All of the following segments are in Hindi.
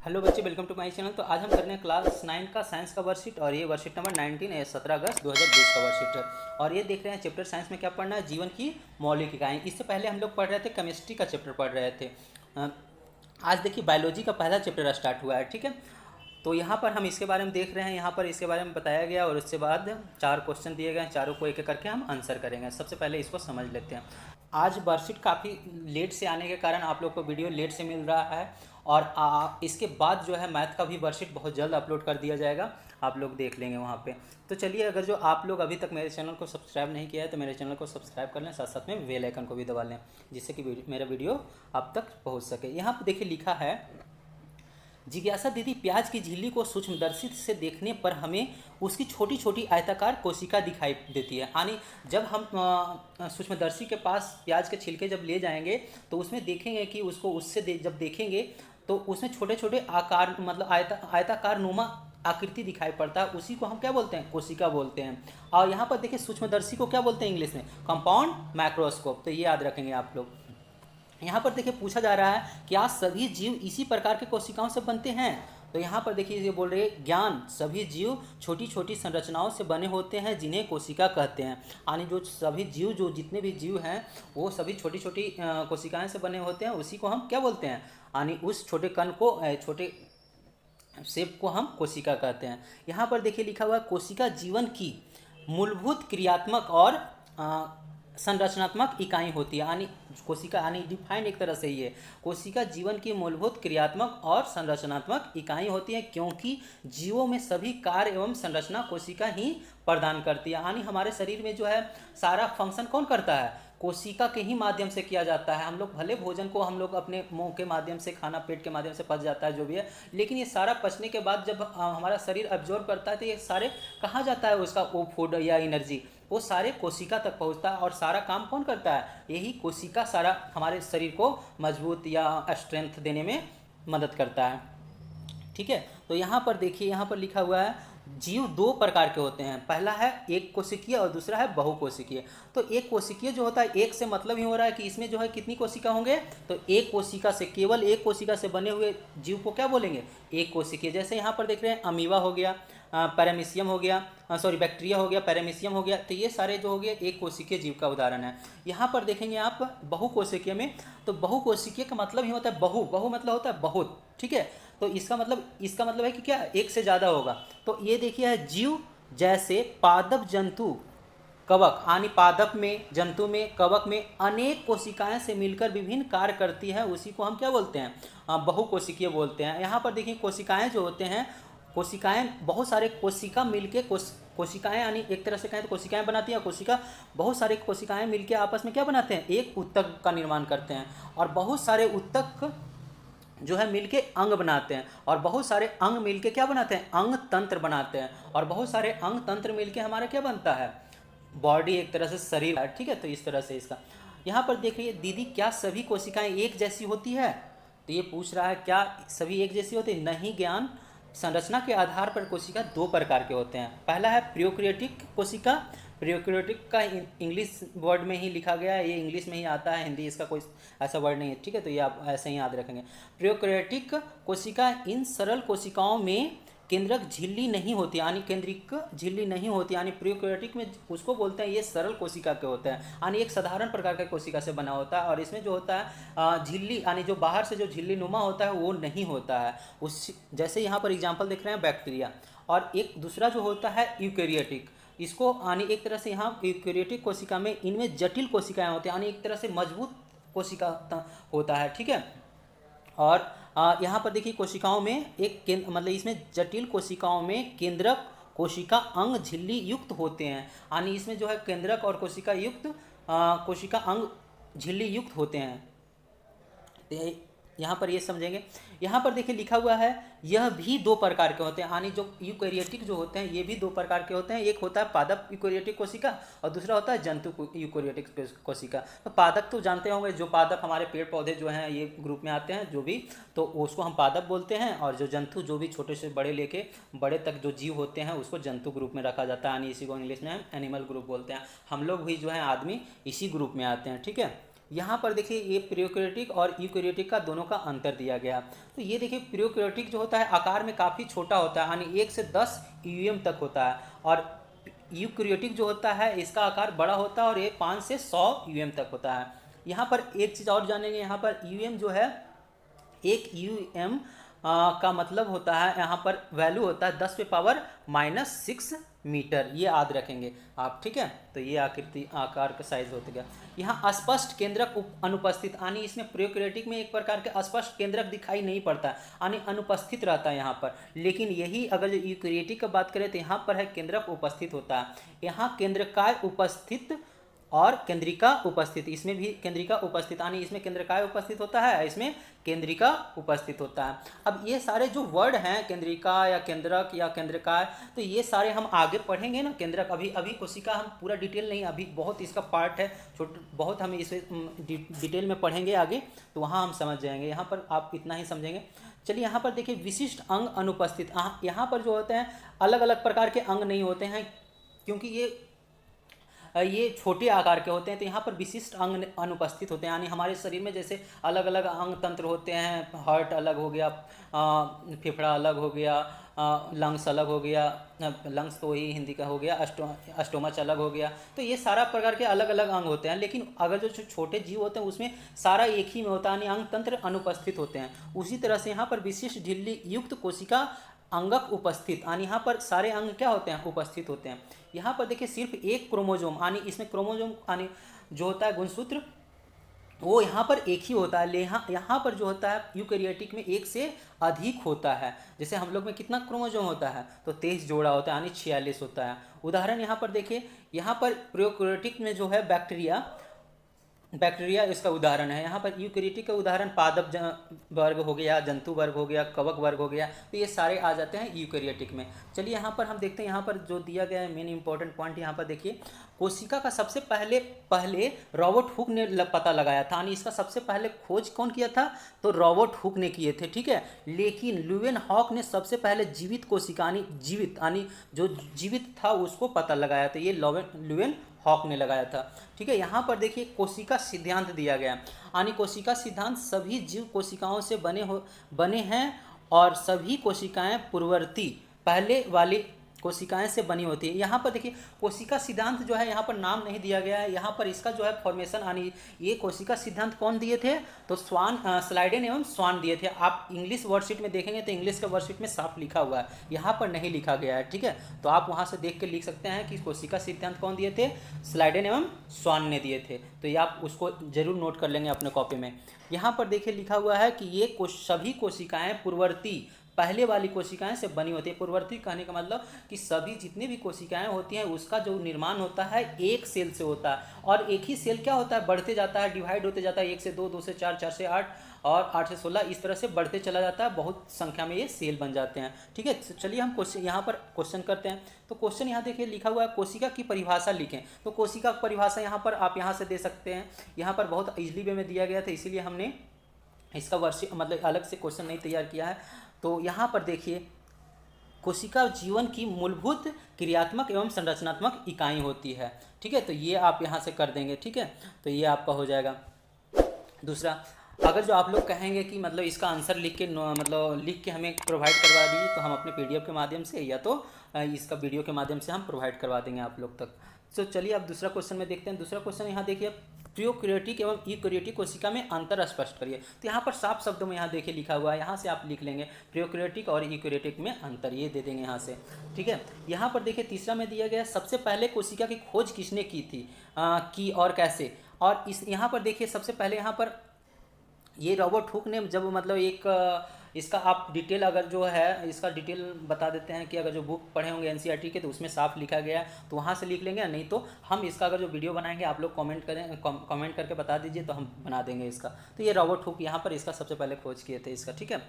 हेलो बच्चे, वेलकम टू माय चैनल। तो आज हम कर रहे हैं क्लास 9 का साइंस का वर्कशीट और ये वर्कशीट नंबर 19 है, 17 अगस्त 2020 का वर्कशीट है। और ये देख रहे हैं चैप्टर साइंस में क्या पढ़ना है, जीवन की मौलिक इकाई। इससे पहले हम लोग पढ़ रहे थे केमिस्ट्री का चैप्टर पढ़ रहे थे। आज देखिए बायोलॉजी का पहला चैप्टर स्टार्ट हुआ है, ठीक है। तो यहाँ पर हम इसके बारे में देख रहे हैं, यहाँ पर इसके बारे में बताया गया और उसके बाद 4 क्वेश्चन दिए गए हैं, चारों को एक एक करके हम आंसर करेंगे। सबसे पहले इसको समझ लेते हैं। आज वर्कशीट काफ़ी लेट से आने के कारण आप लोग को वीडियो लेट से मिल रहा है और इसके बाद जो है मैथ का भी वर्कशीट बहुत जल्द अपलोड कर दिया जाएगा, आप लोग देख लेंगे वहाँ पे। तो चलिए, अगर जो आप लोग अभी तक मेरे चैनल को सब्सक्राइब नहीं किया है तो मेरे चैनल को सब्सक्राइब कर लें, साथ साथ में बेल आइकन को भी दबा लें, जिससे कि मेरा वीडियो आप तक पहुँच सके। यहाँ पर देखिए लिखा है, जिज्ञासा दीदी, प्याज की झिल्ली को सूक्ष्मदर्शी से देखने पर हमें उसकी छोटी छोटी आयताकार कोशिका दिखाई देती है। यानी जब हम सूक्ष्मदर्शी के पास प्याज के छिलके जब ले जाएंगे तो उसमें देखेंगे कि उसको उससे जब देखेंगे तो उसमें छोटे छोटे आकार, मतलब आयताकार नुमा आकृति दिखाई पड़ता है। उसी को हम क्या बोलते हैं, कोशिका बोलते हैं। और यहाँ पर देखिए सूक्ष्मदर्शी को क्या बोलते हैं इंग्लिश में, कंपाउंड माइक्रोस्कोप। तो ये याद रखेंगे आप लोग। यहाँ पर देखिए पूछा जा रहा है, क्या सभी जीव इसी प्रकार के कोशिकाओं से बनते हैं? तो यहाँ पर देखिए ये बोल रहे हैं, ज्ञान सभी जीव छोटी छोटी संरचनाओं से बने होते हैं जिन्हें कोशिका कहते हैं। यानी जो सभी जीव, जो जितने भी जीव हैं वो सभी छोटी छोटी कोशिकाएं से बने होते हैं, उसी को हम क्या बोलते हैं, यानी उस छोटे कण को, छोटे शेप को हम कोशिका कहते हैं। यहाँ पर देखिए लिखा हुआ है, कोशिका जीवन की मूलभूत क्रियात्मक और संरचनात्मक इकाई होती है। यानी कोशिका, यानी डिफाइंड एक तरह से ये कोशिका जीवन की मूलभूत क्रियात्मक और संरचनात्मक इकाई होती है, क्योंकि जीवों में सभी कार्य एवं संरचना कोशिका ही प्रदान करती है। यानी हमारे शरीर में जो है सारा फंक्शन कौन करता है, कोशिका के ही माध्यम से किया जाता है। हम लोग भले भोजन को हम लोग अपने मुंह के माध्यम से, खाना पेट के माध्यम से पच जाता है जो भी है, लेकिन ये सारा पचने के बाद जब हमारा शरीर अब्जॉर्ब करता है तो ये सारे कहाँ जाता है, उसका वो फूड या एनर्जी वो सारे कोशिका तक पहुंचता है। और सारा काम कौन करता है, यही कोशिका सारा हमारे शरीर को मजबूत या स्ट्रेंथ देने में मदद करता है, ठीक है। तो यहाँ पर देखिए, यहाँ पर लिखा हुआ है, जीव दो प्रकार के होते हैं। पहला है एक कोशिकीय और दूसरा है बहुकोशिकीय। तो एक कोशिकीय जो होता है, एक से मतलब ही हो रहा है कि इसमें जो है कितनी कोशिका होंगे, तो एक कोशिका से, केवल एक कोशिका से बने हुए जीव को क्या बोलेंगे, एक कोशिकीय। जैसे यहाँ पर देख रहे हैं, अमीबा हो गया, पैरामीशियम हो गया, बैक्टीरिया हो गया, पैरामीशियम हो गया। तो ये सारे जो हो गए एक कोशिकीय जीव का उदाहरण है। यहाँ पर देखेंगे आप बहुकोशिकीय में, तो बहुकोशिकीय का मतलब ही होता है बहु मतलब होता है बहुत, ठीक है। तो इसका मतलब है कि क्या, एक से ज़्यादा होगा। तो ये देखिए है, जीव जैसे पादप जंतु कवक, यानी पादप में, जंतु में, कवक में अनेक कोशिकाएं से मिलकर विभिन्न कार्य करती है, उसी को हम क्या बोलते हैं, बहुकोशिकीय बोलते हैं। यहाँ पर देखिए कोशिकाएं जो होते हैं, कोशिकाएं बहुत सारे कोशिका मिलके कोशिकाएं, यानी एक तरह से कहें तो कोशिकाएं बनाती हैं। कोशिका बहुत सारे कोशिकाएं मिलके आपस में क्या बनाते हैं, एक ऊतक का निर्माण करते हैं। और बहुत सारे ऊतक जो है मिलके अंग बनाते हैं, और बहुत सारे अंग मिलके क्या बनाते हैं, अंग तंत्र बनाते हैं। और बहुत सारे अंग तंत्र मिलके हमारा क्या बनता है, बॉडी, एक तरह से शरीर है, ठीक है। तो इस तरह से इसका यहाँ पर देखिए, दीदी क्या सभी कोशिकाएं एक जैसी होती है? तो ये पूछ रहा है, क्या सभी एक जैसी होती है? नहीं, ज्ञान संरचना के आधार पर कोशिका दो प्रकार के होते हैं। पहला है प्रोकैरियोटिक कोशिका। प्रोकैरियोटिक का इंग्लिश वर्ड में ही लिखा गया है, ये इंग्लिश में ही आता है, हिंदी इसका कोई ऐसा वर्ड नहीं है, ठीक है। तो ये आप ऐसे ही याद रखेंगे। प्रोकैरियोटिक कोशिका, इन सरल कोशिकाओं में केंद्रक झिल्ली नहीं होती, यानी केंद्रिक झिल्ली नहीं होती, यानी प्रोकैरियोटिक में उसको बोलते हैं, ये सरल कोशिका के होते हैं, यानी एक साधारण प्रकार का कोशिका से बना होता है। और इसमें जो होता है झिल्ली, यानी जो बाहर से जो झिल्ली नुमा होता है वो नहीं होता है। उस जैसे यहाँ पर एग्जाम्पल देख रहे हैं बैक्टीरिया। और एक दूसरा जो होता है यूकैरियोटिक, इसको यानी एक तरह से यहाँ यूकैरियोटिक कोशिका में इनमें जटिल कोशिकाएं होती हैं, यानी एक तरह से मजबूत कोशिका होता है, ठीक है। और यहाँ पर देखिए कोशिकाओं में एक मतलब इसमें जटिल कोशिकाओं में केंद्रक, कोशिका, अंग झिल्ली युक्त होते हैं, यानी इसमें जो है केंद्रक और कोशिका युक्त, कोशिका, अंग झिल्ली युक्त होते हैं। तो यहाँ पर ये समझेंगे। यहाँ पर देखिए लिखा हुआ है, यह भी दो प्रकार के होते हैं, यानी जो यूकैरियोटिक जो होते हैं ये भी दो प्रकार के होते हैं। एक होता है पादप यूकैरियोटिक कोशिका और दूसरा होता है जंतु यूकैरियोटिक कोशिका। तो पादप तो जानते होंगे, जो पादप हमारे पेड़ पौधे जो हैं ये ग्रुप में आते हैं जो भी, तो उसको हम पादप बोलते हैं। और जो जंतु, जो भी छोटे से बड़े लेके बड़े तक जो जीव होते हैं उसको जंतु ग्रुप में रखा जाता है, यानी इसी को इंग्लिश में हम एनिमल ग्रुप बोलते हैं। हम लोग भी जो है आदमी इसी ग्रुप में आते हैं, ठीक है। यहाँ पर देखिए ये प्रोकैरियोटिक और यूकैरियोटिक का दोनों का अंतर दिया गया। तो ये देखिए प्रोकैरियोटिक जो होता है आकार में काफ़ी छोटा होता है, यानी 1 से 10 यूएम तक होता है, और यूकैरियोटिक जो होता है इसका आकार बड़ा होता है और ये 5 से 100 यूएम तक होता है। यहाँ पर एक चीज़ और जानेंगे, यहाँ पर यूएम जो है, एक यूएम का मतलब होता है, यहाँ पर वैल्यू होता है 10⁻⁻6 मीटर, ये याद रखेंगे आप, ठीक है। तो ये आकृति आकार का साइज होता गया। यहाँ स्पष्ट केंद्रक अनुपस्थित, यानी इसमें प्रोकैरियोटिक में एक प्रकार के स्पष्ट केंद्रक दिखाई नहीं पड़ता, यानी अनुपस्थित रहता है यहाँ पर। लेकिन यही अगर जो यूकैरियोटिक का बात करें तो यहाँ पर है केंद्रक उपस्थित होता है। यहाँ केंद्रकाय उपस्थित और केंद्रिका उपस्थित, इसमें भी केंद्रिका उपस्थित, यानी इसमें केंद्रकाय उपस्थित होता है, इसमें केंद्रिका उपस्थित होता है। अब ये सारे जो वर्ड हैं, केंद्रिका या केंद्रक या केंद्रकाय, तो ये सारे हम आगे पढ़ेंगे ना। केंद्रक अभी अभी कोशिका हम पूरा डिटेल नहीं, अभी बहुत इसका पार्ट है बहुत, हम इसे डिटेल में पढ़ेंगे आगे, तो वहाँ हम समझ जाएंगे। यहाँ पर आप इतना ही समझेंगे। चलिए यहाँ पर देखिए विशिष्ट अंग अनुपस्थित। यहाँ पर जो होते हैं अलग अलग प्रकार के अंग नहीं होते हैं, क्योंकि ये छोटे आकार के होते हैं, तो यहाँ पर विशिष्ट अंग अनुपस्थित होते हैं। यानी हमारे शरीर में जैसे अलग अलग अंग तंत्र होते हैं, हार्ट अलग हो गया, फेफड़ा अलग हो गया, लंग्स अलग हो गया, लंग्स तो वही हिंदी का हो गया, स्टोमच अलग हो गया, तो ये सारा प्रकार के अलग अलग अंग होते हैं। लेकिन अगर जो छोटे जीव होते हैं उसमें सारा एक ही में होता है, यानी अंग तंत्र अनुपस्थित होते हैं। उसी तरह से यहाँ पर विशिष्ट झिल्ली युक्त कोशिका अंगक उपस्थित, यानी यहाँ पर सारे अंग क्या होते हैं, उपस्थित होते हैं। यहाँ पर देखिए सिर्फ एक क्रोमोजोम, यानी इसमें क्रोमोजोम यानी जो होता है गुणसूत्र, वो यहाँ पर एक ही होता है। यहाँ पर जो होता है यूकैरियोटिक में एक से अधिक होता है। जैसे हम लोग में कितना क्रोमोजोम होता है, तो 23 जोड़ा होता है, यानी 46 होता है। उदाहरण यहाँ पर देखिए, यहाँ पर प्रोकैरियोटिक में जो है बैक्टीरिया इसका उदाहरण है। यहाँ पर यूकैरियोटिक का उदाहरण पादप वर्ग हो गया, जंतु वर्ग हो गया, कवक वर्ग हो गया, तो ये सारे आ जाते हैं यूकैरियोटिक में। चलिए यहाँ पर हम देखते हैं, यहाँ पर जो दिया गया है मेन इंपॉर्टेंट पॉइंट, यहाँ पर देखिए कोशिका का सबसे पहले रॉबर्ट हुक ने पता लगाया था, यानी इसका सबसे पहले खोज कौन किया था, तो रॉबर्ट हुक ने किए थे, ठीक है। लेकिन लुवेन हॉक ने सबसे पहले जीवित कोशिका यानी जो जीवित था उसको पता लगाया था, ये लुवेन हॉक ने लगाया था, ठीक है। यहाँ पर देखिए कोशिका सिद्धांत दिया गया, यानी कोशिका सिद्धांत सभी जीव कोशिकाओं से बने हैं और सभी कोशिकाएं पूर्ववर्ती पहले वाली कोशिकाएं से बनी होती है। यहाँ पर देखिए कोशिका सिद्धांत जो है, यहाँ पर नाम नहीं दिया गया है, यहाँ पर इसका जो है फॉर्मेशन, यानी ये कोशिका सिद्धांत कौन दिए थे, तो स्लाइडेन एवं स्वान दिए थे। आप इंग्लिश वर्कशीट में देखेंगे तो इंग्लिश के वर्कशीट में साफ लिखा हुआ है, यहाँ पर नहीं लिखा गया है, ठीक है। तो आप वहाँ से देख के लिख सकते हैं कि कोशिका सिद्धांत कौन दिए थे, स्लाइडेन एवं स्वान ने दिए थे। तो ये आप उसको जरूर नोट कर लेंगे अपने कॉपी में। यहाँ पर देखिए लिखा हुआ है कि ये सभी कोशिकाएं पूर्ववर्ती पहले वाली कोशिकाएं से बनी होती है। पूर्ववर्ती कहने का मतलब कि सभी जितनी भी कोशिकाएं होती हैं उसका जो निर्माण होता है एक सेल से होता है, और एक ही सेल क्या होता है, बढ़ते जाता है, डिवाइड होते जाता है, 1 से 2, 2 से 4, 4 से 8 और 8 से 16, इस तरह से बढ़ते चला जाता है, बहुत संख्या में ये सेल बन जाते हैं, ठीक है। चलिए हम यहाँ पर क्वेश्चन करते हैं। तो क्वेश्चन यहाँ देखिए लिखा हुआ है, कोशिका की परिभाषा लिखें। तो कोशिका की परिभाषा यहाँ पर आप यहाँ से दे सकते हैं, यहाँ पर बहुत इजली वे में दिया गया था, इसीलिए हमने इसका वर्षीट मतलब अलग से क्वेश्चन नहीं तैयार किया है। तो यहाँ पर देखिए कोशिका जीवन की मूलभूत क्रियात्मक एवं संरचनात्मक इकाई होती है, ठीक है। तो ये आप यहाँ से कर देंगे, ठीक है। तो ये आपका हो जाएगा। दूसरा, अगर जो आप लोग कहेंगे कि मतलब इसका आंसर लिख के हमें प्रोवाइड करवा दीजिए, तो हम अपने PDF के माध्यम से या तो इसका वीडियो के माध्यम से हम प्रोवाइड करवा देंगे आप लोग तक। तो चलिए अब दूसरा क्वेश्चन में देखते हैं। दूसरा क्वेश्चन यहाँ देखिए, प्रोकैरियोटिक एवं यूकैरियोटिक कोशिका में अंतर स्पष्ट करिए। तो यहाँ पर साफ शब्दों में यहाँ देखिए लिखा हुआ है, यहाँ से आप लिख लेंगे प्रोकैरियोटिक और यूकैरियोटिक में अंतर, ये दे देंगे यहाँ से, ठीक है। यहाँ पर देखिए तीसरा में दिया गया, सबसे पहले कोशिका की खोज किसने की थी, की और कैसे। और इस यहाँ पर देखिए सबसे पहले यहाँ पर ये रॉबर्ट हुक ने जब मतलब एक इसका आप डिटेल अगर जो है इसका डिटेल बता देते हैं कि अगर जो बुक पढ़े होंगे NCERT के तो उसमें साफ लिखा गया है, तो वहाँ से लिख लेंगे। नहीं तो हम इसका अगर जो वीडियो बनाएंगे आप लोग कमेंट करके बता दीजिए, तो हम बना देंगे इसका। तो ये रॉबर्ट हुक यहाँ पर इसका सबसे पहले खोज किए थे इसका, ठीक है।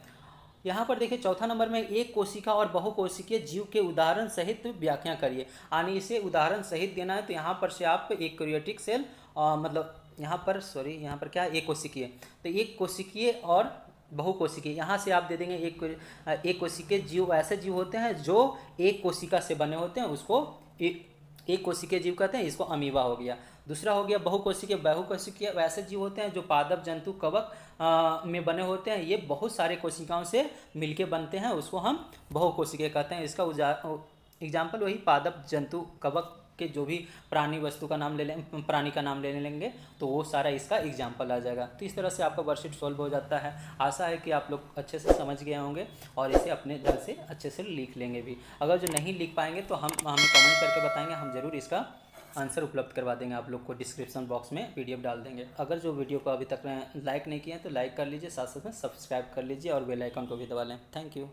यहाँ पर देखिए चौथा नंबर में, एक कोशिका और बहुकोशिकीय जीव के उदाहरण सहित व्याख्या करिए, यानी इसे उदाहरण सहित देना है। तो यहाँ पर से आप एक यूकैरियोटिक सेल मतलब यहाँ पर क्या है, एक कोशिकीय, तो एक कोशिकीय और बहुकोशिकीय, यहाँ से आप दे देंगे एक कोशिकीय जीव ऐसे जीव होते हैं जो एक कोशिका से बने होते हैं, उसको एक कोशिकीय जीव कहते हैं, इसको अमीबा हो गया। दूसरा हो गया बहुकोशिकीय। बहुकोशिकीय वैसे जीव होते हैं जो पादप, जंतु, कवक में बने होते हैं। ये बहुत सारे कोशिकाओं से मिलके बनते हैं, उसको हम बहुकोशिकीय कहते हैं। इसका एग्जाम्पल वही पादप, जंतु, कवक के जो भी प्राणी वस्तु का नाम ले लें, प्राणी का नाम लेने लेंगे तो वो सारा इसका एग्जाम्पल आ जाएगा। तो इस तरह से आपका वर्कशीट सॉल्व हो जाता है। आशा है कि आप लोग अच्छे से समझ गए होंगे और इसे अपने दिल से अच्छे से लिख लेंगे भी। अगर जो नहीं लिख पाएंगे तो हमें कमेंट करके बताएंगे, हम ज़रूर इसका आंसर उपलब्ध करवा देंगे आप लोग को। डिस्क्रिप्शन बॉक्स में PDF डाल देंगे। अगर जो वीडियो को अभी तक लाइक नहीं किए हैं तो लाइक कर लीजिए, साथ साथ में सब्सक्राइब कर लीजिए और बेल आइकन को भी दबा लें। Thank you.